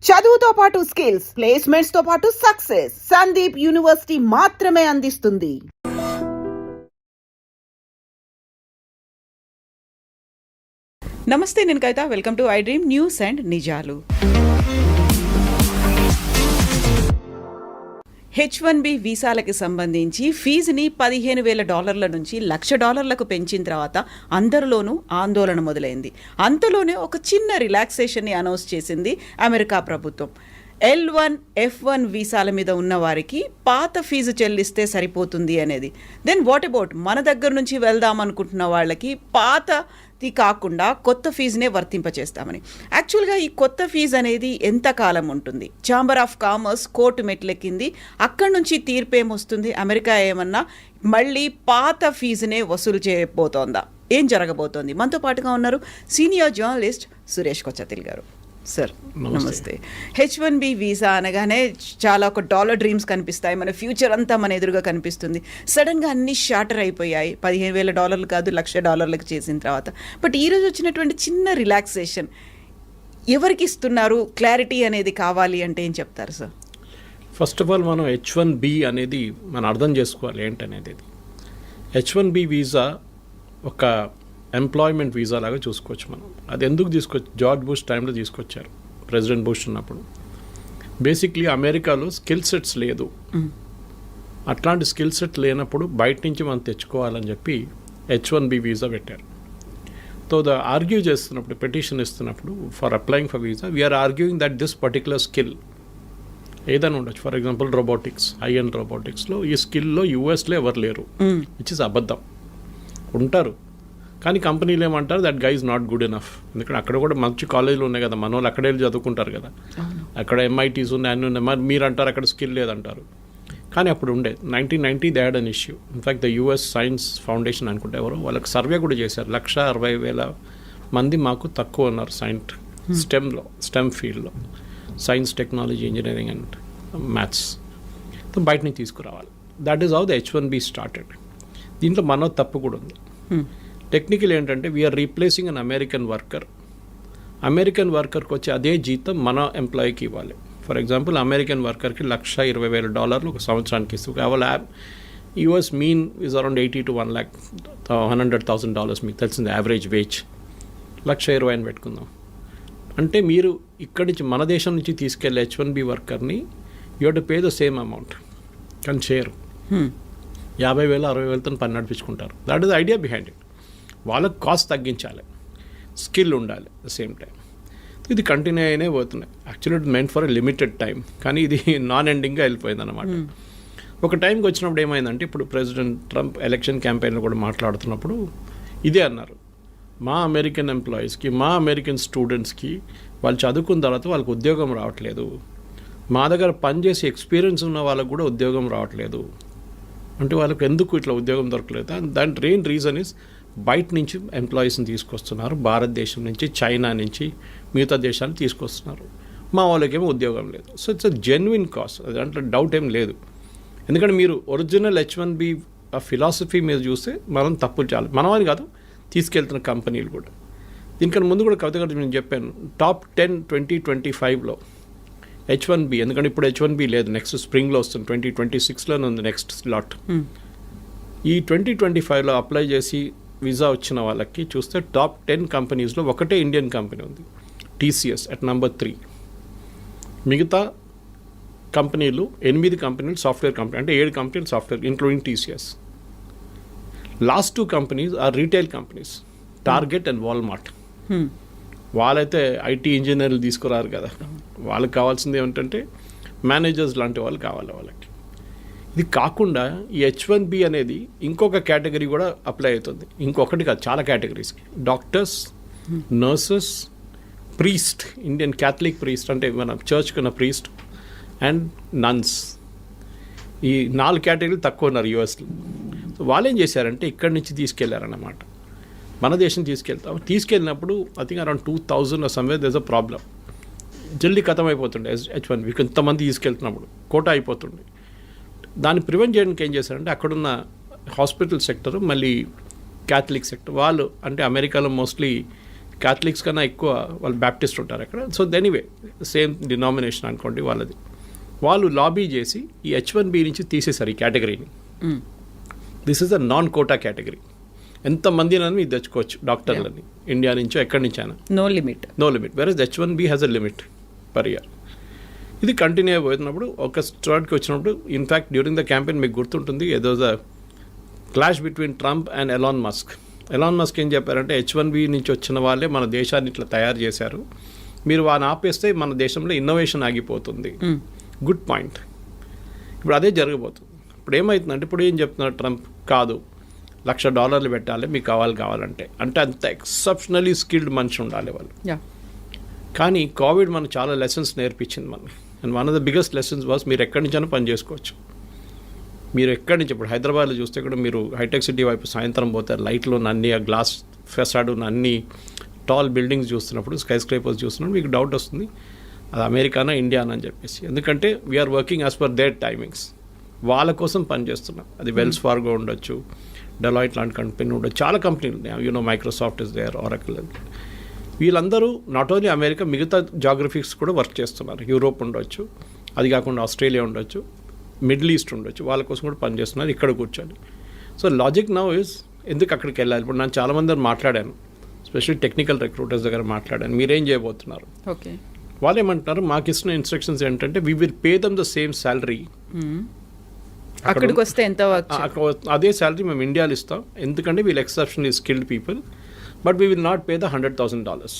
చదువుతో పాటు skills, placements తో పాటు సక్సెస్ సందీప్ యూనివర్సిటీ మాత్రమే అందిస్తుంది. నమస్తే, నేను Kavitha. Welcome to I dream news and నిజాలు. H1B వీసాలకి సంబంధించి ఫీజుని $15,000 నుంచి $1,00,000 పెంచిన తర్వాత అందరిలోనూ ఆందోళన మొదలైంది. అంతలోనే ఒక చిన్న రిలాక్సేషన్ని అనౌన్స్ చేసింది అమెరికా ప్రభుత్వం. L1, F1 వీసాల మీద ఉన్న వారికి పాత ఫీజు చెల్లిస్తే సరిపోతుంది అనేది. దెన్ వాట్ అబౌట్ మన దగ్గర నుంచి వెళ్దాం అనుకుంటున్న వాళ్ళకి పాతది కాకుండా కొత్త ఫీజునే వర్తింపచేస్తామని. యాక్చువల్గా ఈ కొత్త ఫీజు అనేది ఎంతకాలం ఉంటుంది? ఛాంబర్ ఆఫ్ కామర్స్ కోర్టు మెట్లెక్కింది. అక్కడి నుంచి తీర్పు ఏమొస్తుంది? అమెరికా ఏమన్నా మళ్ళీ పాత ఫీజునే వసూలు చేయబోతోందా? ఏం జరగబోతోంది? మనతో పాటుగా ఉన్నారు సీనియర్ జర్నలిస్ట్ సురేష్ కొచ్చతిల్ గారు. సార్ నమస్తే. H1B వీసా అనగానే చాలా ఒక $1 డ్రీమ్స్ కనిపిస్తాయి. మన ఫ్యూచర్ అంతా మన ఎదురుగా కనిపిస్తుంది. సడన్గా అన్నీ షార్టర్ అయిపోయాయి. $15,000 కాదు $1,00,000 చేసిన తర్వాత. బట్ ఈరోజు వచ్చినటువంటి చిన్న రిలాక్సేషన్ ఎవరికి ఇస్తున్నారు? క్లారిటీ అనేది కావాలి అంటే ఏం చెప్తారు సార్? ఫస్ట్ ఆఫ్ ఆల్ మనం H1B అనేది మనం అర్థం చేసుకోవాలి ఏంటనేది. H1B వీసా ఒక ఎంప్లాయ్మెంట్ వీసా లాగా చూసుకోవచ్చు మనం. అది ఎందుకు జార్జ్ బుష్ టైంలో తీసుకొచ్చారు, ప్రెసిడెంట్ బుష్ ఉన్నప్పుడు. బేసిక్లీ అమెరికాలో స్కిల్ సెట్స్ లేదు. అట్లాంటి స్కిల్ సెట్ లేనప్పుడు బయట నుంచి మనం తెచ్చుకోవాలని చెప్పి H1B వీసా పెట్టారు. ఆర్గ్యూ చేస్తున్నప్పుడు, పెటిషన్ ఇస్తున్నప్పుడు for applying for visa, we are arguing that this particular skill ఏదైనా ఉండొచ్చు. For example robotics, high end రోబోటిక్స్లో ఈ స్కిల్లో యూఎస్లో ఎవరు లేరు, విచ్ ఇస్ అబద్ధం. ఉంటారు కానీ కంపెనీలు ఏమంటారు, that guy is not good enough. ఎందుకంటే అక్కడ కూడా మంచి కాలేజీలు ఉన్నాయి కదా, మన వాళ్ళు అక్కడే వెళ్ళి చదువుకుంటారు కదా. అక్కడ MITs ఉన్నాయి, అన్నీ ఉన్నాయి. మరి మీరు అంటారు అక్కడ స్కిల్ లేదంటారు. కానీ అప్పుడు ఉండే 1990 they had an issue. In fact the US science foundation అనుకుంటే ఎవరు వాళ్ళకి సర్వే కూడా చేశారు. 160,000 మంది మాకు తక్కువ ఉన్నారు స్టెమ్ ఫీల్డ్లో, science, technology, engineering and maths. బయట నుంచి తీసుకురావాలి. That is how the H1B started. దీంట్లో మన తప్పు కూడా ఉంది. టెక్నికల్ ఏంటంటే వీఆర్ రీప్లేసింగ్ అన్ అమెరికన్ వర్కర్కి వచ్చి అదే జీతం మన ఎంప్లాయీకి ఇవ్వాలి. ఫర్ ఎగ్జాంపుల్ అమెరికన్ వర్కర్కి $120,000 ఒక సంవత్సరానికి ఇస్తూ కావాలి. US mean is around $80,000 to $100,000. మీకు తెలిసింది యావరేజ్ వేజ్. 120,000 అని పెట్టుకుందాం. అంటే మీరు ఇక్కడి నుంచి మన దేశం నుంచి తీసుకెళ్ళే H1B వర్కర్ని you have to pay the same amount. కానీ చేయరు. 50,000, 60,000తో పని నడిపించుకుంటారు. That is the idea behind it. వాళ్ళకు కాస్ట్ తగ్గించాలి, స్కిల్ ఉండాలి ద సేమ్ టైం. ఇది కంటిన్యూ అయినే పోతున్నాయి. Actually it meant for a limited time, కానీ ఇది నాన్ ఎండింగ్గా వెళ్ళిపోయింది అనమాట. ఒక టైంకి వచ్చినప్పుడు ఏమైందంటే, ఇప్పుడు ప్రెసిడెంట్ ట్రంప్ ఎలక్షన్ క్యాంపెయిన్లో కూడా మాట్లాడుతున్నప్పుడు ఇదే అన్నారు, మా అమెరికన్ ఎంప్లాయీస్కి, మా అమెరికన్ స్టూడెంట్స్కి వాళ్ళు చదువుకున్న తర్వాత వాళ్ళకి ఉద్యోగం రావట్లేదు, మా దగ్గర పనిచేసే ఎక్స్పీరియన్స్ ఉన్న వాళ్ళకు కూడా ఉద్యోగం రావట్లేదు. అంటే వాళ్ళకి ఎందుకు ఇట్లా ఉద్యోగం దొరకలేదు? దాని మెయిన్ రీజన్ ఇస్ బయట నుంచి ఎంప్లాయీస్ని తీసుకొస్తున్నారు, భారతదేశం నుంచి, చైనా నుంచి, మిగతా దేశాలు తీసుకొస్తున్నారు. మా వాళ్ళకేమో ఉద్యోగం లేదు. So it's a genuine cost, దాంట్లో డౌట్ ఏం లేదు. ఎందుకంటే మీరు ఒరిజినల్ H1B ఫిలాసఫీ మీద చూస్తే మనం తప్పులు చాలా, మనమని కాదు తీసుకెళ్తున్న కంపెనీలు కూడా. దీనికన్నా ముందు కూడా కవిత గారు నేను చెప్పాను, టాప్ 10 2025లో H1B, ఎందుకంటే ఇప్పుడు H1B లేదు, నెక్స్ట్ స్ప్రింగ్లో వస్తుంది, 2026లోనే ఉంది నెక్స్ట్ స్లాట్. ఈ 2025లో అప్లై చేసి వీసా వచ్చిన వాళ్ళకి చూస్తే టాప్ 10 కంపెనీస్లో ఒకటే ఇండియన్ కంపెనీ ఉంది, TCS అట్ నెంబర్ 3. మిగతా కంపెనీలు 8 కంపెనీలు సాఫ్ట్వేర్ కంపెనీ, అంటే 7 కంపెనీలు software including TCS. Last 2 companies are retail companies, Target and Walmart. వాళ్ళైతే IT ఇంజనీర్లు తీసుకురారు కదా, వాళ్ళకి కావాల్సింది ఏమిటంటే మేనేజర్స్ లాంటి వాళ్ళు కావాలి వాళ్ళకి. ఇది కాకుండా ఈ H1B అనేది ఇంకొక కేటగిరీ కూడా అప్లై అవుతుంది. ఇంకొకటి కాదు, చాలా కేటగిరీస్కి. Doctors, nurses, priest, Indian Catholic priest అంటే మన చర్చ్కి ఉన్న ప్రీస్ట్, అండ్ నన్స్. ఈ 4 కేటగిరీలు తక్కువ ఉన్నారు USలో. సో వాళ్ళు ఏం చేశారంటే ఇక్కడి నుంచి తీసుకెళ్లారన్నమాట, మన దేశం తీసుకెళ్ళినప్పుడు I think around 2,000 somewhere there is a problem. జల్దీ ఖతం అయిపోతుండే H1B, ఇంతమంది తీసుకెళ్తున్నప్పుడు కోటా అయిపోతుండే. దాన్ని ప్రివెంట్ చేయడానికి ఏం చేశారంటే అక్కడున్న హాస్పిటల్ సెక్టర్, మళ్ళీ క్యాథలిక్ సెక్టర్ వాళ్ళు, అంటే అమెరికాలో మోస్ట్లీ క్యాథలిక్స్ కన్నా ఎక్కువ వాళ్ళు బ్యాప్టిస్ట్ ఉంటారు అక్కడ. సో ఎనీవే సేమ్ డినామినేషన్ అనుకోండి వాళ్ళది. వాళ్ళు లాబీ చేసి ఈ H1B నుంచి తీసేశారు ఈ కేటగిరీని. This is a non quota category. ఎంతమందినని మీరు తెచ్చుకోవచ్చు డాక్టర్లని, ఇండియా నుంచో ఎక్కడి నుంచి అయినా, no limit. Versus H1B has a limit per year. ఇది కంటిన్యూ అయిపోతున్నప్పుడు ఒక స్టార్ట్కి వచ్చినప్పుడు ఇన్ఫ్యాక్ట్ డ్యూరింగ్ ద క్యాంపెయిన్ మీకు గుర్తుంటుంది ఏదో the clash between Trump and Elon Musk. Elon Musk ఏం చెప్పారంటే H1B నుంచి వచ్చిన వాళ్ళే మన దేశాన్ని ఇట్లా తయారు చేశారు, మీరు వాడిని ఆపేస్తే మన దేశంలో ఇన్నోవేషన్ ఆగిపోతుంది. Good point. ఇప్పుడు అదే జరగబోతుంది. ఇప్పుడు ఏమవుతుందంటే ఇప్పుడు ఏం చెప్తున్నారు ట్రంప్, కాదు $1,00,000 పెట్టాలి మీకు కావాలంటే, అంటే అంత ఎక్సెప్షనలీ స్కిల్డ్ మనిషి ఉండాలి వాళ్ళు. కానీ కోవిడ్ మనకు చాలా లెసన్స్ నేర్పించింది మనకి. And one of the biggest lessons was మీరు ఎక్కడి నుంచైనా పని చేసుకోవచ్చు. మీరు ఎక్కడి నుంచి ఇప్పుడు హైదరాబాద్లో చూస్తే కూడా మీరు హైటెక్ సిటీ వైపు సాయంత్రం పోతారు, లైట్లు ఉన్న అన్ని, ఆ గ్లాస్ ఫెసాడ్ ఉన్న అన్ని టాల్ బిల్డింగ్స్ చూస్తున్నప్పుడు, స్కై స్క్రేపర్స్ చూస్తున్నప్పుడు మీకు డౌట్ వస్తుంది అది అమెరికానా ఇండియానా అని చెప్పేసి. ఎందుకంటే we're working as per their timings. వాళ్ళ కోసం పనిచేస్తున్నాం. అది వెల్స్ ఫార్గో ఉండొచ్చు, డెలాయిట్ లాంటి కంపెనీ ఉండొచ్చు, చాలా కంపెనీలు ఉన్నాయి. Microsoft is there, Oracle. వీళ్ళందరూ నాట్ ఓన్లీ అమెరికా, మిగతా జాగ్రఫిక్స్ కూడా వర్క్ చేస్తున్నారు. యూరోప్ ఉండొచ్చు, అది కాకుండా ఆస్ట్రేలియా ఉండొచ్చు, మిడిల్ ఈస్ట్ ఉండొచ్చు, వాళ్ళ కోసం కూడా పనిచేస్తున్నారు ఇక్కడ కూర్చొని. సో లాజిక్ నౌ ఇస్ ఎందుకు అక్కడికి వెళ్ళాలి. ఇప్పుడు నేను చాలామంది మాట్లాడాను, స్పెషల్లీ టెక్నికల్ రిక్రూటర్స్ దగ్గర మాట్లాడాను, మీరేం చేయబోతున్నారు. ఓకే, వాళ్ళు ఏమంటున్నారు, మాకు ఇస్తున్న ఇన్స్ట్రక్షన్స్ ఏంటంటే we will pay them the same salary. అక్కడికి వస్తే ఎంత అదే శాలరీ మేము ఇండియాలో ఇస్తాం, ఎందుకంటే వీళ్ళు exceptionally skilled people, but we will not pay the $100,000.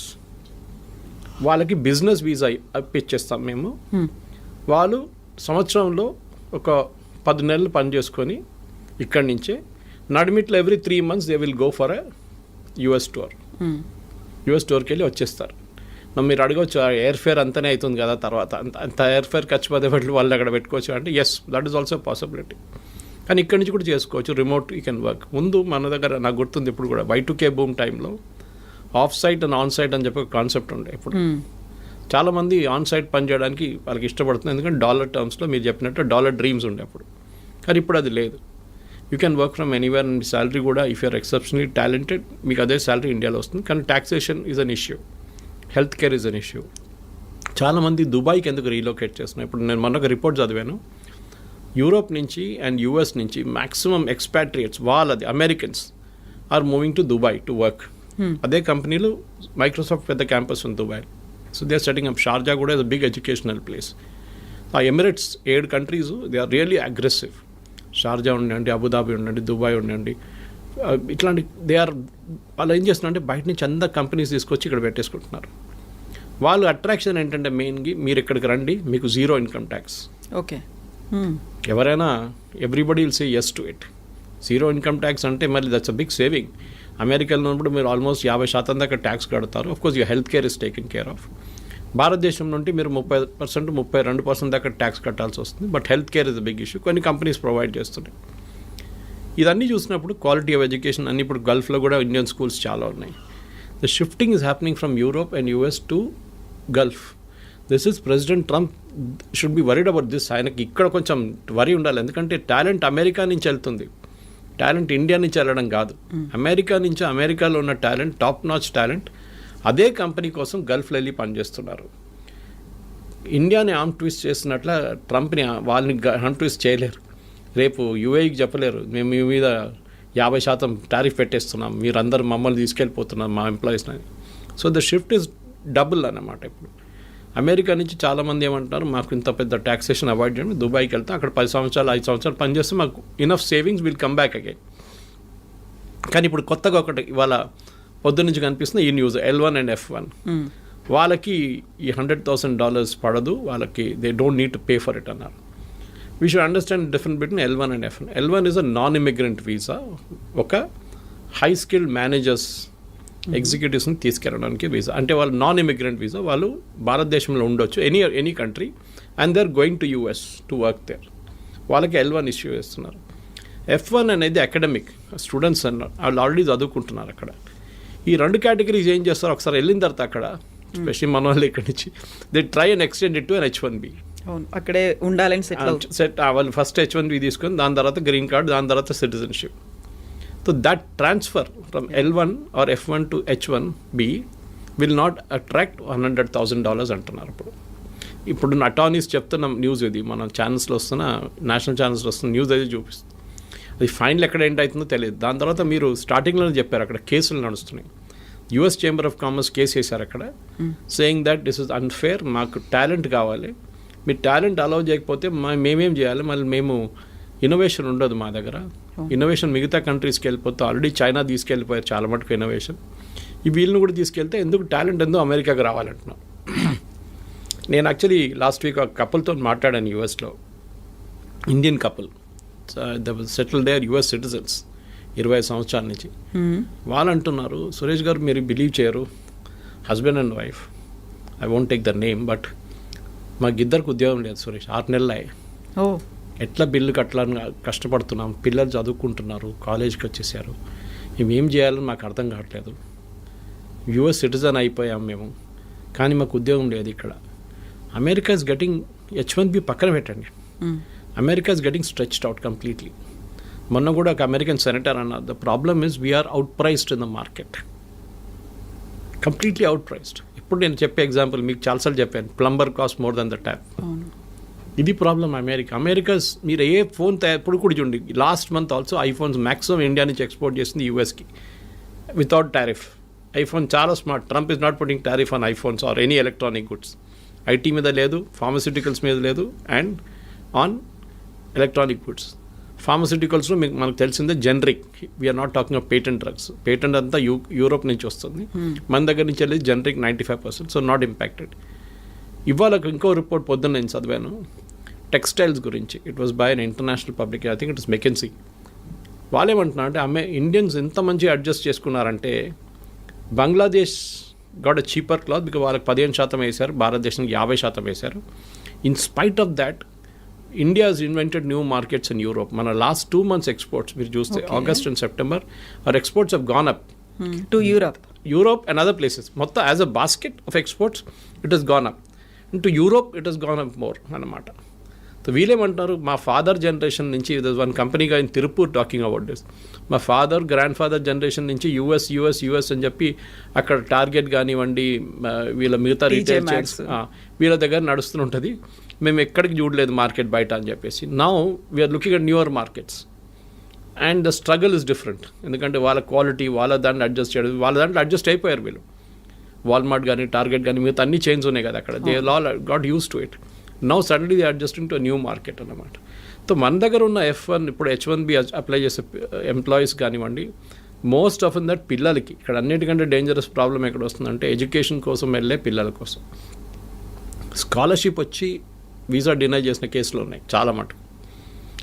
వాళ్ళకి బిజినెస్ వీసా ఇప్పించేస్తాం మేము. వాళ్ళు సంవత్సరంలో ఒక 10 నెలలు పని చేసుకొని ఇక్కడి నుంచే నడిమిట్లో every 3 months they will go for a US tour. US టూర్కి వెళ్ళి వచ్చేస్తారు. మీరు అడగవచ్చు ఎయిర్ ఫేర్ అంతనే అవుతుంది కదా తర్వాత, అంత ఎయిర్ ఫేర్ ఖర్చు పదే వాళ్ళు అక్కడ పెట్టుకోవచ్చు అంటే yes, that is also possibility. కానీ ఇక్కడి నుంచి కూడా చేసుకోవచ్చు, రిమోట్ యూ కెన్ వర్క్. ముందు మన దగ్గర నాకు గుర్తుంది ఇప్పుడు కూడా Y2K బూమ్ టైంలో off site and on site అని చెప్పి ఒక కాన్సెప్ట్ ఉండే. ఇప్పుడు చాలామంది ఆన్ సైట్ పని చేయడానికి వాళ్ళకి ఇష్టపడుతుంది, ఎందుకంటే డాలర్ టర్మ్స్లో మీరు చెప్పినట్టు డాలర్ డ్రీమ్స్ ఉండే అప్పుడు. కానీ ఇప్పుడు అది లేదు. You can work from anywhere and salary కూడా ఇఫ్ యూఆర్ ఎక్సెప్షనలీ టాలెంటెడ్ మీకు అదే శాలరీ ఇండియాలో వస్తుంది. కానీ taxation is an issue, health care is an issue. చాలామంది దుబాయ్కి ఎందుకు రీలొకేట్ చేస్తున్నాయి. ఇప్పుడు నేను మొన్న ఒక రిపోర్ట్ చదివాను, యూరోప్ నుంచి అండ్ US నుంచి మ్యాక్సిమం ఎక్స్పాట్రియేట్స్ వాళ్ళది Americans are moving to Dubai to work. అదే కంపెనీలు మైక్రోసాఫ్ట్ పెద్ద క్యాంపస్ ఉంది Dubai. So they are setting up. Sharjah కూడా is a big educational place. ఆ Emirates 7 countries they are really aggressive. Sharjah ఉండండి, Abu Dhabi ఉండండి, Dubai ఉండండి, ఇట్లాంటి దే ఆర్ వాళ్ళు ఏం చేస్తున్నారంటే బయట నుంచి అందరు కంపెనీస్ తీసుకొచ్చి ఇక్కడ పెట్టేసుకుంటున్నారు. వాళ్ళు అట్రాక్షన్ ఏంటంటే మెయిన్గా మీరు ఇక్కడికి రండి, మీకు 0 ఇన్కమ్ ట్యాక్స్. ఓకే, ఎవరైనా everybody will say yes to it. 0 income tax అంటే మళ్ళీ దట్స్ అ బిగ్ సేవింగ్. అమెరికాలో ఉన్నప్పుడు మీరు ఆల్మోస్ట్ 50% దాకా ట్యాక్స్ కడతారు. Of course you health care is taken care of. భారతదేశం నుండి మీరు 30%, 32% దాకా ట్యాక్స్ కట్టాల్సి వస్తుంది. But health care is a big issue. కొన్ని కంపెనీస్ ప్రొవైడ్ చేస్తున్నాయి. ఇదన్నీ చూసినప్పుడు క్వాలిటీ ఆఫ్ ఎడ్యుకేషన్ అన్ని ఇప్పుడు గల్ఫ్లో కూడా ఇండియన్ స్కూల్స్ చాలా ఉన్నాయి. The shifting is happening from Europe and US to Gulf. This is president Trump should be worried about this. ఆయనకి ఇక్కడ కొంచెం వరీ ఉండాలి, ఎందుకంటే టాలెంట్ అమెరికా నుంచి వెళ్తుంది, టాలెంట్ ఇండియా నుంచి వెళ్ళడం కాదు. అమెరికా నుంచి, అమెరికాలో ఉన్న టాలెంట్, టాప్ నాచ్ టాలెంట్ అదే కంపెనీ కోసం గల్ఫ్లో వెళ్ళి పనిచేస్తున్నారు. ఇండియాని ఆర్మ్ ట్విస్ట్ చేసినట్ల ట్రంప్ని వాళ్ళని ఆర్మ్ ట్విస్ట్ చేయలేరు. రేపు UAEకి చెప్పలేరు మేము మీ మీద 50% టారిఫ్ పెట్టేస్తున్నాం, మీరు అందరు మమ్మల్ని తీసుకెళ్ళిపోతున్నారు మా ఎంప్లాయీస్ని. So the shift is double అన్నమాట. ఇప్పుడు అమెరికా నుంచి చాలామంది ఏమంటారు, మాకు ఇంత పెద్ద ట్యాక్సేషన్ అవాయిడ్ చేయండి, దుబాయ్కి వెళ్తే అక్కడ 10 సంవత్సరాలు 5 సంవత్సరాలు పనిచేస్తే మాకు enough savings will come back again. కానీ ఇప్పుడు కొత్తగా ఒకటి ఇవాళ పొద్దు నుంచి కనిపిస్తుంది ఈ న్యూస్, L1 అండ్ F1. వాళ్ళకి ఈ $100,000 పడదు, వాళ్ళకి they don't need to pay for it అన్నారు. We should understand difference between L1 and F1. L1 is a non immigrant visa, ఒక హై స్కిల్డ్ మేనేజర్స్ ఎగ్జిక్యూటివ్స్ని తీసుకెళ్ళడానికి వీసా. అంటే వాళ్ళు నాన్ ఇమిగ్రెంట్ వీసా, వాళ్ళు భారతదేశంలో ఉండొచ్చు any country and they are going to US to work there. వాళ్ళకి L1 issue చేస్తున్నారు. F1 అనేది అకాడమిక్ స్టూడెంట్స్ అన్నారు, వాళ్ళు ఆల్రెడీ చదువుకుంటున్నారు అక్కడ. ఈ 2 కేటగిరీస్ ఏం చేస్తారు, ఒకసారి వెళ్ళిన తర్వాత అక్కడ స్పెషల్లీ మన వాళ్ళు ఇక్కడి నుంచి they try and extend it to an H1B. అక్కడే ఉండాలని సెట్ వాళ్ళు ఫస్ట్ H1B తీసుకొని దాని తర్వాత గ్రీన్ కార్డ్, దాని తర్వాత citizenship. So that transfer from L1 or F1 to H1B will not attract $100,000 అంటున్నారు. ఇప్పుడు అటార్నీస్ చెప్తున్న న్యూస్ ఇది, మన ఛానల్స్లో వస్తున్న, నేషనల్ ఛానల్స్లో వస్తున్న న్యూస్ అది చూపిస్తుంది. అది ఫైనల్ ఎక్కడ ఏంటి అవుతుందో తెలియదు. దాని తర్వాత మీరు స్టార్టింగ్లోనే చెప్పారు అక్కడ కేసులు నడుస్తున్నాయి. US chamber of commerce case వేశారు అక్కడ, saying that this is unfair, మాకు టాలెంట్ కావాలి, మీ టాలెంట్ అలౌ చేయకపోతే మేమేం చేయాలి, మళ్ళీ మేము ఇన్నోవేషన్ ఉండదు మా దగ్గర. ఇన్నోవేషన్ మిగతా కంట్రీస్కి వెళ్ళిపోతే ఆల్రెడీ చైనా తీసుకెళ్ళిపోయారు చాలా మటుకు ఇన్నోవేషన్, ఈ వీళ్ళని కూడా తీసుకెళ్తే ఎందుకు టాలెంట్ ఎందుకు అమెరికాకి రావాలంటున్నాం. నేను యాక్చువల్లీ లాస్ట్ వీక్ ఒక కపుల్తో మాట్లాడాను యూఎస్లో, Indian couple, settle there US citizens 20 సంవత్సరాల నుంచి. వాళ్ళు అంటున్నారు, సురేష్ గారు మీరు బిలీవ్ చేయరు, husband and wife, I won't take the name, but మాకిద్దరికి ఉద్యోగం లేదు సురేష్, 6 నెలలు అయ్యాయి. ఎట్లా బిల్లు కట్టాలని కష్టపడుతున్నాం, పిల్లలు చదువుకుంటున్నారు, కాలేజ్కి వచ్చేసారు, మేమేం చేయాలని మాకు అర్థం కావట్లేదు. US సిటిజన్ అయిపోయాం మేము, కానీ మాకు ఉద్యోగం లేదు ఇక్కడ. అమెరికా ఇస్ గెటింగ్ H1B పక్కన పెట్టండి, America is getting stretched out completely. మొన్న కూడా ఒక అమెరికన్ సెనేటర్ అన్నారు, the problem is we're outpriced in the market, completely outpriced. ఇప్పుడు నేను చెప్పే ఎగ్జాంపుల్ మీకు చాలాసార్లు చెప్పాను, plumber cost more than the tap. ఇది ప్రాబ్లం అమెరికాస్. మీరు ఏ ఫోన్ ఇప్పుడు కూడా చూడండి, last month also iPhones maximum India నుంచి ఎక్స్పోర్ట్ చేసింది యూఎస్కి వితౌట్ టారిఫ్. ఐఫోన్ చాలా smart. Trump is not putting tariff on iPhones or any electronic goods. IT మీద లేదు, ఫార్మస్యూటికల్స్ మీద లేదు, అండ్ ఆన్ ఎలక్ట్రానిక్ గుడ్స్. ఫార్మస్యూటికల్స్లో మనకు తెలిసిందే generic, we're not talking of patent drugs. Patent అంతా యూరోప్ నుంచి వస్తుంది, మన దగ్గర నుంచి వెళ్ళి జనరిక్ 95%, సో నాట్ ఇంపాక్టెడ్. ఇవాళ ఇంకో రిపోర్ట్ పొద్దున్న నేను చదివాను టెక్స్టైల్స్ గురించి. It was by an international public, I think it is McKinsey. వాళ్ళు ఏమంటున్నారు అంటే ఇండియన్స్ ఎంత మంచిగా అడ్జస్ట్ చేసుకున్నారంటే, Bangladesh got a cheaper cloth because వాళ్ళకి 15% వేశారు, భారతదేశానికి 50% వేశారు. In spite of that India has invented new markets in Europe. మన లాస్ట్ 2 months ఎక్స్పోర్ట్స్ మీరు చూస్తే August and September our exports have gone up to Europe and other places. మొత్తం as a basket of exports it has gone up. To Europe it has gone up more అన్నమాట. So వీళ్ళేమంటున్నారు, మా father generation నుంచి, there one కంపెనీగా in Tirupur talking about this, మా father grandfather generation నుంచి US అని చెప్పి అక్కడ టార్గెట్ కానివ్వండి, వీళ్ళ మిగతా రీటైల్ చైన్స్ వీళ్ళ దగ్గర నడుస్తుంటుంది, మేము ఎక్కడికి చూడలేదు మార్కెట్ బయట అని చెప్పేసి. Now we're looking at newer markets and the struggle is different. ఎందుకంటే వాళ్ళ క్వాలిటీ, వాళ్ళ దాంట్లో అడ్జస్ట్ చేయడం, వాళ్ళ దాంట్లో అడ్జస్ట్ అయిపోయారు వీళ్ళు. వాల్మార్ట్ కానీ టార్గెట్ కానీ మిగతా అన్ని చైన్స్ ఉన్నాయి కదా అక్కడ, they all got use to it. Now suddenly they adjusting to new market అన్నమాట. సో మన దగ్గర ఉన్న F1 ఇప్పుడు H1B అప్లై చేసే ఎంప్లాయీస్ కానివ్వండి, మోస్ట్ ఆఫ్ దట్ పిల్లలకి, ఇక్కడ అన్నిటికంటే డేంజరస్ ప్రాబ్లం ఎక్కడ వస్తుందంటే ఎడ్యుకేషన్ కోసం వెళ్ళే పిల్లల కోసం స్కాలర్షిప్ వచ్చి వీసా డినై చేసిన కేసులు ఉన్నాయి చాలా మటుకు.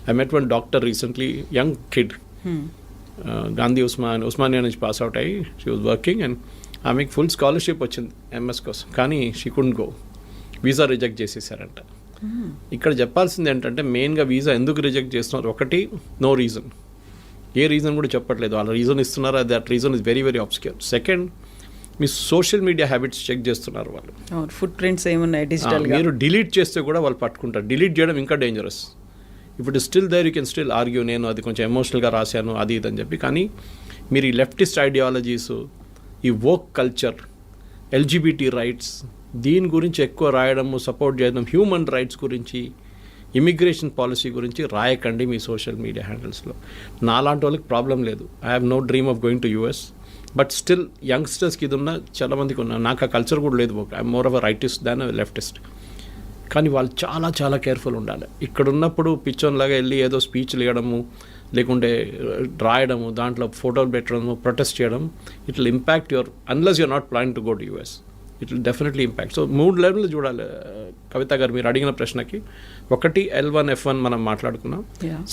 I met one doctor recently, young kid, Gandhi Osmania నుంచి పాస్ అవుట్ అయ్యి షీ వాజ్ వర్కింగ్ అండ్ ఆమెకి ఫుల్ స్కాలర్షిప్ వచ్చింది MS కోసం, కానీ she couldn't go, visa reject చేసేసారంట. ఇక్కడ చెప్పాల్సింది ఏంటంటే మెయిన్గా వీసా ఎందుకు రిజెక్ట్ చేస్తున్నారు, ఒకటి నో రీజన్, ఏ రీజన్ కూడా చెప్పట్లేదు, వాళ్ళ రీజన్ ఇస్తున్నారు, that reason is very very obscure. Second, మీ సోషల్ మీడియా హ్యాబిట్స్ చెక్ చేస్తున్నారు వాళ్ళు, ఫుట్ ప్రింట్స్ ఏమున్నాయి డిజిటల్, మీరు డిలీట్ చేస్తే కూడా వాళ్ళు పట్టుకుంటారు. డిలీట్ చేయడం ఇంకా dangerous. If it is still there you can still argue, నేను అది కొంచెం ఎమోషనల్గా రాశాను అది ఇది అని చెప్పి. కానీ మీరు ఈ లెఫ్టిస్ట్ ఐడియాలజీస్, ఈ వోక్ కల్చర్, LGBT రైట్స్, దీని గురించి ఎక్కువ రాయడము, సపోర్ట్ చేయడం, హ్యూమన్ రైట్స్ గురించి, ఇమిగ్రేషన్ పాలసీ గురించి రాయకండి మీ సోషల్ మీడియా హ్యాండిల్స్లో. నాలాంటి వాళ్ళకి ప్రాబ్లం లేదు, I have no dream of going to US, but still యంగ్స్టర్స్కి ఇది ఉన్న చాలామందికి ఉన్నా, నాకు ఆ కల్చర్ కూడా లేదు, I'm more of a rightist than leftist. కానీ వాళ్ళు చాలా చాలా కేర్ఫుల్ ఉండాలి. ఇక్కడ ఉన్నప్పుడు పిచ్చోన్లాగా వెళ్ళి ఏదో స్పీచ్లు ఇవ్వడము, లేకుంటే రాయడము, దాంట్లో ఫోటోలు పెట్టడము, ప్రొటెస్ట్ చేయడం, it will impact your, unless you're not plan to go to US, it will definitely impact. So 3 లెవెల్లో చూడాలి కవిత గారు మీరు అడిగిన ప్రశ్నకి. ఒకటి L1 F1 మనం మాట్లాడుకున్నాం.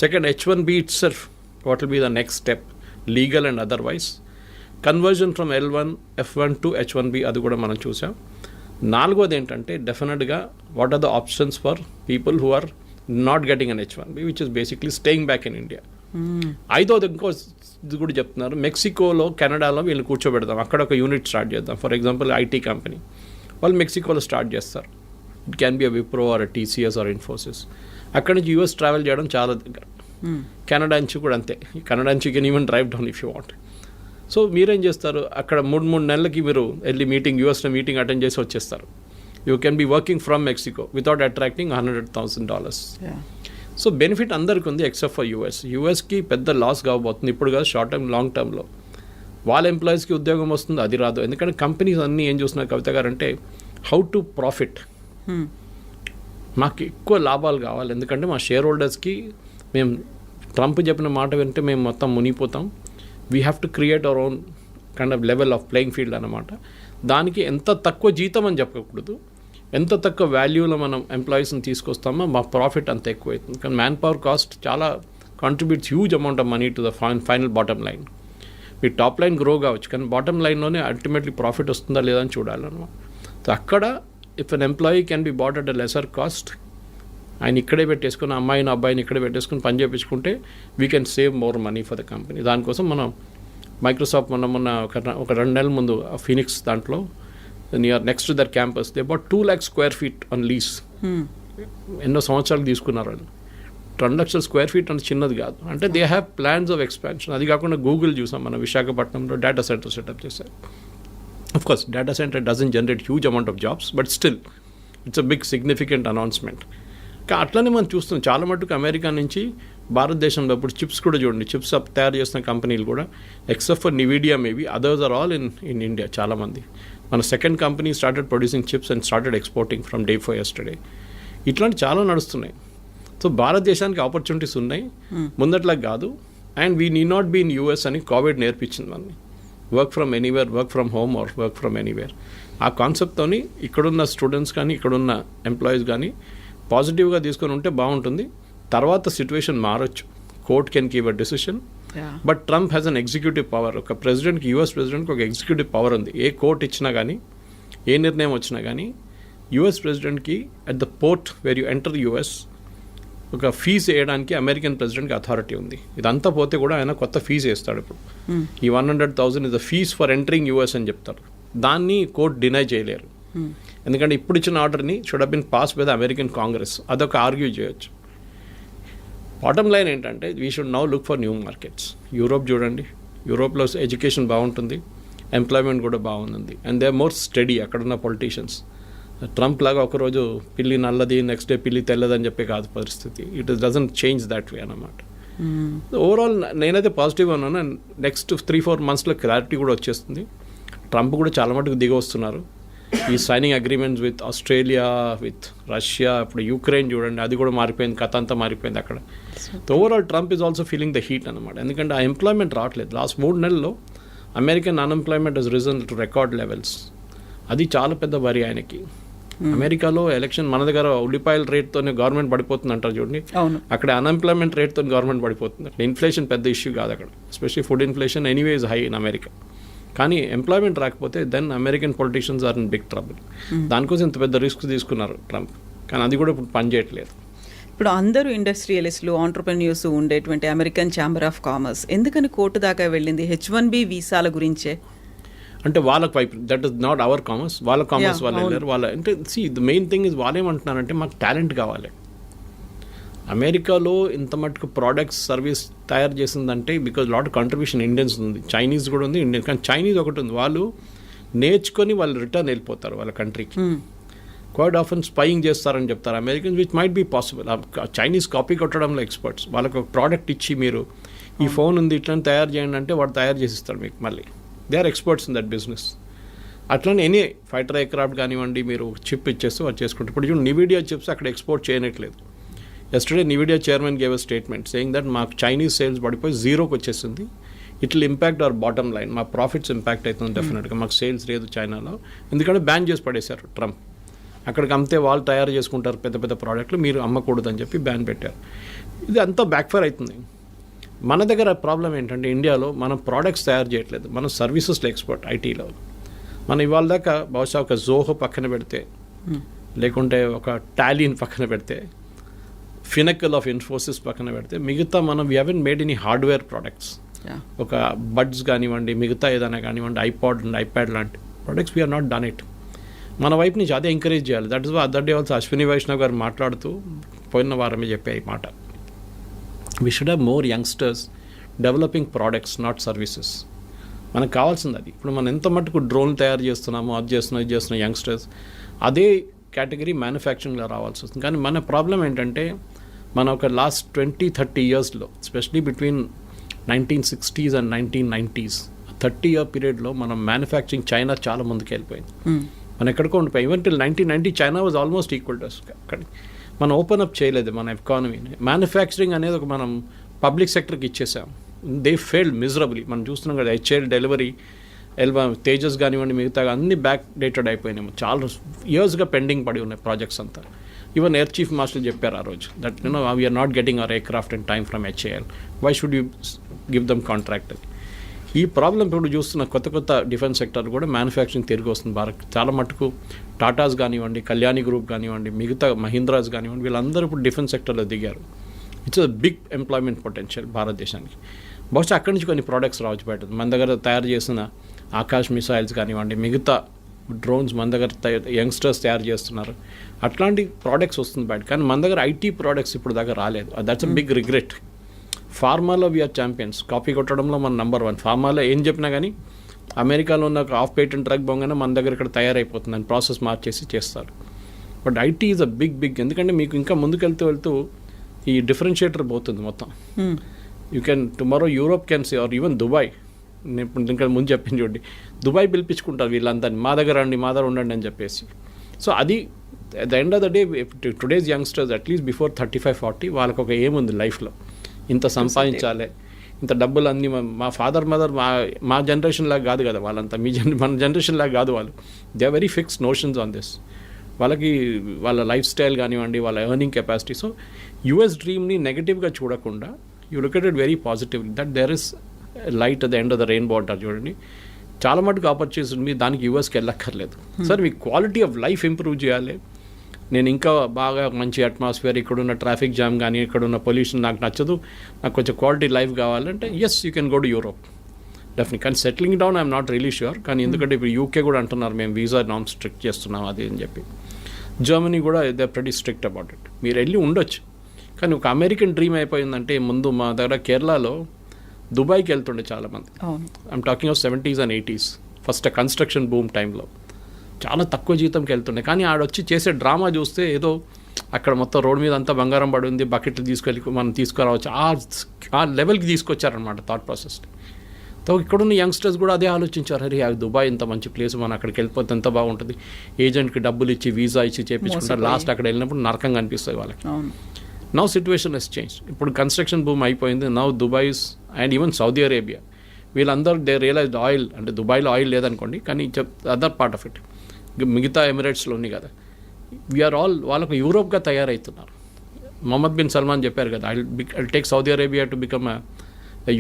Second, H1B itself, what will be the next step, legal and otherwise. Conversion from L1 F1 to H1B, అది కూడా మనం చూసాం. 4వది ఏంటంటే డెఫినెట్గా what are the options for people who are not getting an H1B, which is basically staying back in India. 5వది ఇంకో ఇది కూడా చెప్తున్నారు, మెక్సికోలో, కెనడాలో వీళ్ళు కూర్చోబెడదాం, అక్కడ ఒక యూనిట్ స్టార్ట్ చేద్దాం. ఫర్ ఎగ్జాంపుల్ IT కంపెనీ వాళ్ళు మెక్సికోలో స్టార్ట్ చేస్తారు, it can be a Wipro or TCS or Infosys. అక్కడి నుంచి US ట్రావెల్ చేయడం చాలా దగ్గర. కెనడా నుంచి కూడా అంతే, కెనడా నుంచి you can even drive down if you want. So మీరేం చేస్తారు, అక్కడ 3 నెలలకి మీరు వెళ్ళి యూఎస్లో మీటింగ్ అటెండ్ చేసి వచ్చేస్తారు. You can be working from Mexico without attracting $100,000. So benefit అందరికీ ఉంది ఎక్సెప్ట్ ఫర్ యూఎస్కి పెద్ద లాస్ కాబోతుంది ఇప్పుడు కాదు, షార్ట్ టర్మ్ లాంగ్ టర్మ్లో. వాళ్ళ ఎంప్లాయీస్కి ఉద్యోగం వస్తుంది, అది రాదు. ఎందుకంటే కంపెనీస్ అన్నీ ఏం చూస్తున్నారు కవిత గారు అంటే హౌ టు ప్రాఫిట్. మాకు ఎక్కువ లాభాలు కావాలి, ఎందుకంటే మా షేర్ హోల్డర్స్కి మేము ట్రంప్ చెప్పిన మాట వింటే మేము మొత్తం మునిగిపోతాం. We have to create our own kind of level of playing field అనమాట. దానికి ఎంత తక్కువ జీతం అని చెప్పకూడదు, ఎంత తక్కువ వాల్యూలో మనం ఎంప్లాయీస్ని తీసుకొస్తామో మా ప్రాఫిట్ అంత ఎక్కువ అవుతుంది. కానీ మ్యాన్ పవర్ కాస్ట్ చాలా contributes huge amount of money to the final bottom line. మీ టాప్ లైన్ గ్రో కావచ్చు, కానీ బాటమ్ లైన్లోనే అల్టిమేట్లీ ప్రాఫిట్ వస్తుందా లేదా అని చూడాలన్నమాట. సో అక్కడ if an employee can be bought at a lesser cost, ఆయన ఇక్కడే పెట్టేసుకుని అబ్బాయిని ఇక్కడే పెట్టేసుకుని పని చేయించుకుంటే we can save more money for the company. దానికోసం మనం మైక్రోసాఫ్ట్ మొన్న ఒక 2 నెలల ముందు ఫీనిక్స్ దాంట్లో near next to their campus they about 2 lakh square feet on lease. ఎన్నో సంవత్సరాలు తీసుకున్నారు వాళ్ళు. 2 లక్షల స్క్వేర్ ఫీట్ అంటే చిన్నది కాదు. అంటే they have plans of expansion. అది కాకుండా గూగుల్ చూసాం మనం విశాఖపట్నంలో డేటా సెంటర్ సెటప్ చేశారు. Of course data center doesn't generate huge amount of jobs, but still it's a big significant announcement. అట్లనే మనం చూస్తున్నాం చాలా మటుకు అమెరికా నుంచి భారతదేశంలో ఇప్పుడు చిప్స్ కూడా చూడండి, చిప్స్ తయారు చేస్తున్న కంపెనీలు కూడా except for Nvidia maybe others are all in India. చాలామంది మన second company started producing chips and started exporting from day for yesterday. ఇట్లాంటి చాలా నడుస్తున్నాయి. సో భారతదేశానికి ఆపర్చునిటీస్ ఉన్నాయి, ముందట్లా కాదు. And we need not be in యూఎస్ అని కోవిడ్ నేర్పించింది మనని. Work from anywhere, work from home or work from anywhere. ఆ కాన్సెప్ట్తోని ఇక్కడున్న స్టూడెంట్స్ కానీ ఇక్కడున్న ఎంప్లాయీస్ కానీ పాజిటివ్గా తీసుకొని ఉంటే బాగుంటుంది. తర్వాత సిచ్యువేషన్ మారచ్చు, court can give a decision. But Trump has an executive power. ఒక ప్రెసిడెంట్కి, యూఎస్ ప్రెసిడెంట్కి ఒక ఎగ్జిక్యూటివ్ పవర్ ఉంది. ఏ కోర్ట్ ఇచ్చినా కానీ, ఏ నిర్ణయం వచ్చినా కానీ యూఎస్ ప్రెసిడెంట్కి at the port where you enter US ఒక ఫీజు వేయడానికి అమెరికన్ ప్రెసిడెంట్కి అథారిటీ ఉంది. ఇదంతా పోతే కూడా ఆయన కొత్త ఫీజు వేస్తాడు. ఇప్పుడు ఈ 100,000 is the fees for entering US అని చెప్తారు. దాన్ని కోర్ట్ డినై చేయలేరు, ఎందుకంటే ఇప్పుడు ఇచ్చిన ఆర్డర్ని should have been pass by the American Congress. అదొక ఆర్గ్యూ చేయొచ్చు. బాటమ్ లైన్ ఏంటంటే we should now look for new markets. Europe చూడండి, యూరోప్లో ఎడ్యుకేషన్ బాగుంటుంది, ఎంప్లాయ్మెంట్ కూడా బాగుంది, and they are more study. అక్కడున్న పొలిటీషియన్స్ ట్రంప్ లాగా ఒకరోజు పిల్లి నల్లది, నెక్స్ట్ డే పిల్లి తెల్లదని చెప్పే కాదు పరిస్థితి. It doesn't change that way అన్నమాట. ఓవరాల్ నేనైతే పాజిటివ్గా ఉన్నాను. నెక్స్ట్ 3-4 monthsలో క్లారిటీ కూడా వచ్చేస్తుంది. ట్రంప్ కూడా చాలా మటుకు దిగి వస్తున్నారు. ఈ signing agreements with Australia, with Russia, ఇప్పుడు యుక్రెయిన్ చూడండి, అది కూడా మారిపోయింది, కథ అంతా మారిపోయింది అక్కడ. So overall Trump is also feeling the heat అనమాట. ఎందుకంటే ఆ ఎంప్లాయ్మెంట్ రావట్లేదు. లాస్ట్ 3 నెలల్లో American unemployment has risen to record levels. అది చాలా పెద్ద వరి ఆయనకి. అమెరికాలో ఎలక్షన్, మన దగ్గర ఉల్లిపాయల రేట్తోనే గవర్నమెంట్ పడిపోతుంది అంటారు చూడండి, అక్కడ అన్ఎంప్లాయ్మెంట్ రేట్తో గవర్నమెంట్ పడిపోతుంది. ఇన్ఫ్లేషన్ పెద్ద ఇష్యూ కాదు అక్కడ, especially food inflation anyway is high in America. కానీ ఎంప్లాయ్మెంట్ రాకపోతే then American politicians are in big trouble. దానికోసం ఇంత పెద్ద రిస్క్ తీసుకున్నారు ట్రంప్, కానీ అది కూడా ఇప్పుడు పనిచేయట్లేదు. ఇప్పుడు అందరూ ఇండస్ట్రియలిస్టులు, ఆంటర్ప్రెన్యూర్స్ ఉండేటువంటి అమెరికన్ ఛాంబర్ ఆఫ్ కామర్స్ ఎందుకని కోర్టు దాకా వెళ్ళింది? H-1B వీసాల గురించే. అంటే వాళ్ళకి వైపు, that is not our commerce, వాళ్ళ కామర్స్ వాళ్ళు వెళ్ళారు. వాళ్ళ అంటే ద మెయిన్ థింగ్ ఇస్ వాళ్ళు ఏమంటున్నారంటే మాకు టాలెంట్ కావాలి. అమెరికాలో ఇంత మటుకు ప్రోడక్ట్స్, సర్వీస్ తయారు చేసిందంటే బికాజ్ లాట్ కంట్రిబ్యూషన్ ఇండియన్స్ ఉంది, చైనీస్ కూడా ఉంది, ఇండియన్. కానీ చైనీస్ ఒకటి ఉంది, వాళ్ళు నేర్చుకొని వాళ్ళు రిటర్న్ వెళ్ళిపోతారు వాళ్ళ కంట్రీకి. క్వైట్ ఆఫెన్ స్పైయింగ్ చేస్తారని చెప్తారు Americans, which might be possible. Chinese copy కొట్టడంలో ఎక్స్పర్ట్స్. వాళ్ళకి ఒక ప్రోడక్ట్ ఇచ్చి మీరు ఈ ఫోన్ ఉంది ఇట్లా తయారు చేయండి అంటే వాడు తయారు చేసిస్తాడు మీకు. మళ్ళీ they are experts in that business. అట్లనే ఎనీ ఫైటర్ ఎయిర్క్రాఫ్ట్ కానివ్వండి, మీరు చిప్ ఇచ్చేస్తే వాళ్ళు చేసుకుంటారు. ఇప్పుడు చూడండి, నివిడియా చిప్స్ అక్కడ ఎక్స్పోర్ట్ చేయనట్లేదు. Yesterday Nvidia chairman gave a statement saying that మాకు చైనీస్ సేల్స్ పడిపోయి 0కి వచ్చేసింది. It will impact our bottom line, మా ప్రాఫిట్స్ ఇంపాక్ట్ అవుతుంది డెఫినెట్గా. మాకు సేల్స్ లేదు చైనాలో, ఎందుకంటే బ్యాన్ చేసి పడేశారు ట్రంప్. అక్కడికి అమ్మితే వాళ్ళు తయారు చేసుకుంటారు పెద్ద పెద్ద ప్రోడక్ట్లు, మీరు అమ్మకూడదని చెప్పి బ్యాన్ పెట్టారు. ఇది అంతా బ్యాక్ఫైర్ అవుతుంది. మన దగ్గర ప్రాబ్లం ఏంటంటే ఇండియాలో మనం ప్రోడక్ట్స్ తయారు చేయట్లేదు, మనం సర్వీసెస్లో ఎక్స్పర్ట్. ఐటీలో మనం ఇవాళ దాకా బహుశా ఒక జోహో పక్కన పెడితే, లేకుంటే ఒక టాలీని పక్కన పెడితే, ఫినకల్ ఆఫ్ ఇన్ఫోసిస్ పక్కన పెడితే, మిగతా మనం we haven't made any hardware products. ఒక బడ్స్ కానివ్వండి, మిగతా ఏదైనా కానివ్వండి, ఐప్యాడ్ లాంటి products we are not done it. మన వైపు నుంచి అదే ఎంకరేజ్ చేయాలి. That is other day also Ashwini Vaishnaw garu మాట్లాడుతూ పోయిన వారమే చెప్పే ఈ మాట. We should have more youngsters developing products, not services. మనకు కావాల్సింది అది. ఇప్పుడు మనం ఎంత మటుకు డ్రోన్ తయారు చేస్తున్నామో, అది చేస్తున్నాం, ఇది చేస్తున్నాం యంగ్స్టర్స్, అదే కేటగిరీ మ్యానుఫ్యాక్చరింగ్లో రావాల్సి వస్తుంది. కానీ మన ప్రాబ్లం ఏంటంటే మన ఒక లాస్ట్ 20-30 ఇయర్స్లో, especially between 1960s and 1990s 30-year పీరియడ్లో మనం మ్యానుఫ్యాక్చరింగ్ చైనా చాలా ముందుకు వెళ్ళిపోయింది. మనం ఎక్కడికో ఉండిపోయి even till 1990 China was almost equal to అక్కడ. మనం ఓపెన్ అప్ చేయలేదు మన ఎకానమీని. మ్యానుఫ్యాక్చరింగ్ అనేది ఒక మనం పబ్లిక్ సెక్టర్కి ఇచ్చేసాం. They failed miserably. మనం చూస్తున్నాం కదా, హెచ్ఏఎల్ డెలివరీ, తేజస్ కానివ్వండి, మిగతా అన్ని బ్యాక్ డేటెడ్ అయిపోయినాయి. చాలా ఇయర్స్గా పెండింగ్ పడి ఉన్నాయి ప్రాజెక్ట్స్ అంతా. ఈవెన్ ఎయిర్ చీఫ్ మాస్టర్ చెప్పారు ఆ రోజు that we are not getting our aircraft in time from HAL, why should you give them contract. ఈ ప్రాబ్లం ఇప్పుడు చూస్తున్న కొత్త డిఫెన్స్ సెక్టర్ కూడా మ్యానుఫ్యాక్చరింగ్ తిరిగి వస్తుంది భారత్. చాలా మటుకు టాటాస్ కానివ్వండి, కళ్యాణి గ్రూప్ కానివ్వండి, మిగతా మహీంద్రాస్ కానివ్వండి, వీళ్ళందరూ ఇప్పుడు డిఫెన్స్ సెక్టర్లో దిగారు. It's a big employment potential భారతదేశానికి. బహుశా అక్కడి నుంచి కొన్ని ప్రోడక్ట్స్ రావచ్చు బయట. మన దగ్గర తయారు చేసిన ఆకాశ్ మిసైల్స్ కానివ్వండి, మిగతా డ్రోన్స్ మన దగ్గర యంగ్స్టర్స్ తయారు చేస్తున్నారు. అట్లాంటి ప్రోడక్ట్స్ వస్తుంది బయట. కానీ మన దగ్గర ఐటీ ప్రోడక్ట్స్ ఇప్పుడు దాకా రాలేదు. That's a big regret. ఫార్మాలో వీఆర్ ఛాంపియన్స్. కాపీ కొట్టడంలో మన నెంబర్ 1. ఫార్మాలో ఏం చెప్పినా కానీ అమెరికాలో ఉన్న ఆఫ్ పేటెంట్ డ్రగ్ బొంగనే మన దగ్గర ఇక్కడ తయారైపోతుంది అని ప్రాసెస్ మార్చేసి చేస్తారు. But it is a big ఎందుకంటే మీకు ఇంకా ముందుకు వెళ్తూ ఈ డిఫరెన్షియేటర్ పోతుంది మొత్తం. You can tomorrow Europe can see or even Dubai. నేను ఇప్పుడు ఇంకా ముందు చెప్పింది చూడండి, దుబాయ్ పిలిపించుకుంటారు వీళ్ళందరినీ, మా దగ్గర ఉండండి అని చెప్పేసి. సో అది at the end of the day today's youngsters at least before 35-40 వాళ్ళకి ఒక ఏం ఉంది లైఫ్లో, ఇంత సంపాదించాలి, ఇంత డబ్బులు అన్నీ. మా ఫాదర్ మదర్ మా జనరేషన్ లాగా కాదు కదా వాళ్ళంతా, మన జనరేషన్ లాగా కాదు వాళ్ళు. They are very fixed notions on this. వాళ్ళకి వాళ్ళ లైఫ్ స్టైల్ కానివ్వండి, వాళ్ళ ఎర్నింగ్ కెపాసిటీ. సో యుఎస్ డ్రీమ్ని నెగటివ్గా చూడకుండా you look at it very positively that there is light at the end of the rainbow అంటారు చూడండి. చాలా మటుకు ఆపర్చునిటీస్ ఉంది. దానికి యూఎస్కి వెళ్ళక్కర్లేదు. సార్ మీ క్వాలిటీ ఆఫ్ లైఫ్ ఇంప్రూవ్ చేయాలి, నేను ఇంకా బాగా మంచి అట్మాస్ఫియర్, ఇక్కడున్న ట్రాఫిక్ జామ్ కానీ ఇక్కడున్న పొల్యూషన్ నాకు నచ్చదు, నాకు కొంచెం క్వాలిటీ లైఫ్ కావాలంటే yes you can go to Europe definitely. కానీ settling down I'm not really sure. కానీ ఎందుకంటే ఇప్పుడు యూకే కూడా అంటున్నారు మేము వీసా నామ్ స్ట్రిక్ట్ చేస్తున్నాం అది అని చెప్పి. జర్మనీ కూడా they pretty strict about it. మీరు వెళ్ళి ఉండొచ్చు. కానీ ఒక అమెరికన్ డ్రీమ్ అయిపోయిందంటే ముందు మా దగ్గర కేరళలో దుబాయ్కి వెళ్తుండే చాలామంది. I'm talking of 70s and 80s first construction boom టైంలో చాలా తక్కువ జీతంకి వెళ్తుండే. కానీ ఆడొచ్చి చేసే డ్రామా చూస్తే ఏదో అక్కడ మొత్తం రోడ్ మీద అంతా బంగారం పడి ఉంది, బకెట్లు తీసుకెళ్ళి మనం తీసుకురావచ్చు, ఆ లెవెల్కి తీసుకొచ్చారనమాట థాట్ ప్రాసెస్ని. సో ఇక్కడున్న యంగ్స్టర్స్ కూడా అదే ఆలోచించారు, అరే దుబాయ్ ఇంత మంచి ప్లేస్, మనం అక్కడికి వెళ్ళిపోతే ఎంత బాగుంటుంది, ఏజెంట్కి డబ్బులు ఇచ్చి వీసా ఇచ్చి చేయించుకుంటారు, లాస్ట్ అక్కడ వెళ్ళినప్పుడు నరకంగా అనిపిస్తుంది వాళ్ళకి. Now situation has change. ఇప్పుడు కన్స్ట్రక్షన్ బూమ్ అయిపోయింది. Now Dubais and even Saudi Arabia వీళ్ళందరూ దే రియలైజ్డ్ ఆయిల్ అంటే దుబాయ్లో ఆయిల్ లేదనుకోండి, కానీ అదర్ పార్ట్ ఆఫ్ ఇట్ మిగతా ఎమిరేట్స్లో ఉంది కదా, వీఆర్ ఆల్ వాళ్ళకు యూరోప్గా తయారవుతున్నారు. మొహమ్మద్ బిన్ సల్మాన్ చెప్పారు కదా, I take Saudi Arabia to become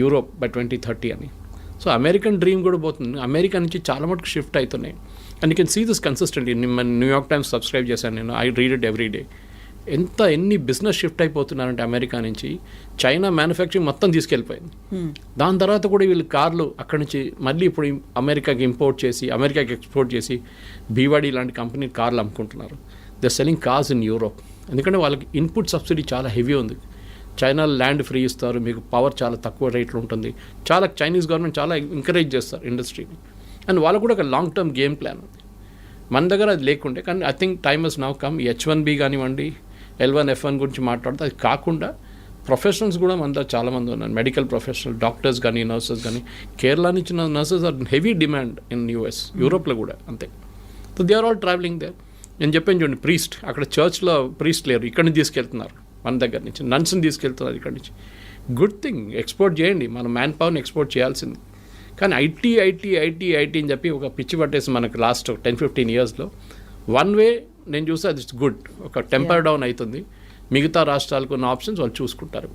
Europe by 2030 అని. సో అమెరికన్ డ్రీమ్ కూడా పోతుంది. అమెరికా నుంచి చాలా మటుకు షిఫ్ట్ అవుతున్నాయి. And you can see this consistently. New York Times subscribe చేశాను నేను, I read it every day. ఎన్ని బిజినెస్ షిఫ్ట్ అయిపోతున్నారంటే అమెరికా నుంచి చైనా మ్యానుఫ్యాక్చరింగ్ మొత్తం తీసుకెళ్ళిపోయింది. దాని తర్వాత కూడా వీళ్ళు కార్లు అక్కడి నుంచి మళ్ళీ ఇప్పుడు అమెరికాకి ఇంపోర్ట్ చేసి అమెరికాకి ఎక్స్పోర్ట్ చేసి బీవాడీ లాంటి కంపెనీ కార్లు అమ్ముకుంటున్నారు. They selling cars in Europe. ఎందుకంటే వాళ్ళకి ఇన్పుట్ సబ్సిడీ చాలా హెవీ ఉంది. చైనా ల్యాండ్ ఫ్రీ ఇస్తారు, మీకు పవర్ చాలా తక్కువ రేట్లో ఉంటుంది. చాలా చైనీస్ గవర్నమెంట్ చాలా ఎంకరేజ్ చేస్తారు ఇండస్ట్రీని. అండ్ వాళ్ళకు కూడా ఒక లాంగ్ టర్మ్ గేమ్ ప్లాన్ ఉంది. మన దగ్గర అది లేకుంటే, కానీ I think time has now come. H1B కానివ్వండి, L1, F1 గురించి మాట్లాడితే అది కాకుండా ప్రొఫెషనల్స్ కూడా మన దగ్గర చాలామంది ఉన్నారు. మెడికల్ ప్రొఫెషనల్, డాక్టర్స్ కానీ నర్సెస్ కానీ. కేరళ నుంచి nurses are heavy demand in US, యూరోప్లో కూడా అంతే. So they are all travelling there. నేను చెప్పాను చూడండి, ప్రీస్ట్ అక్కడ చర్చ్లో ప్రీస్ట్ లేరు, ఇక్కడి నుంచి తీసుకెళ్తున్నారు మన దగ్గర నుంచి. నన్స్ని తీసుకెళ్తున్నారు ఇక్కడి నుంచి. గుడ్ థింగ్, ఎక్స్పోర్ట్ చేయండి, మనం మ్యాన్ పవర్ని ఎక్స్పోర్ట్ చేయాల్సింది. కానీ ఐటీ అని చెప్పి ఒక పిచ్చి పట్టేసి మనకు లాస్ట్ 10-15 ఇయర్స్లో వన్ వే నేను చూస్తే అది గుడ్. ఒక టెంపర్ డౌన్ అవుతుంది. మిగతా రాష్ట్రాలకు ఉన్న ఆప్షన్స్ వాళ్ళు చూసుకుంటారు.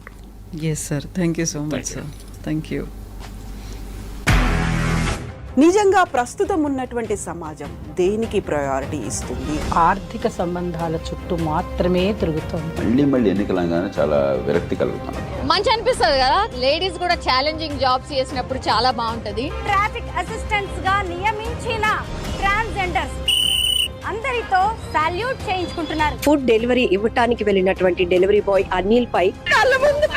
Yes sir, thank you so much sir. Thank you. నిజంగా ప్రస్తుతం ఉన్నటువంటి సమాజం దేనికి ప్రయారిటీ ఇస్తుంది? ఆర్థిక సంబంధాల చుట్టూ మాత్రమే తిరుగుతోంది. మళ్ళీ ఎన్నికలంగానే చాలా విరక్తి కలుగుతున్నాం. మంచి అనిపిస్తుంది కదా, లేడీస్ కూడా ఛాలెంజింగ్ జాబ్స్ చేసినప్పుడు చాలా బాగుంటది. ట్రాఫిక్ అసిస్టెంట్స్ గా నియమించిన ట్రాన్స్జెండర్స్ అందరితో సాల్యూట్ చేయించుకుంటున్నారు. ఫుడ్ డెలివరీ ఇవ్వటానికి వెళ్ళినటువంటి డెలివరీ బాయ్ అనిల్ పై కళ్ళ ముందు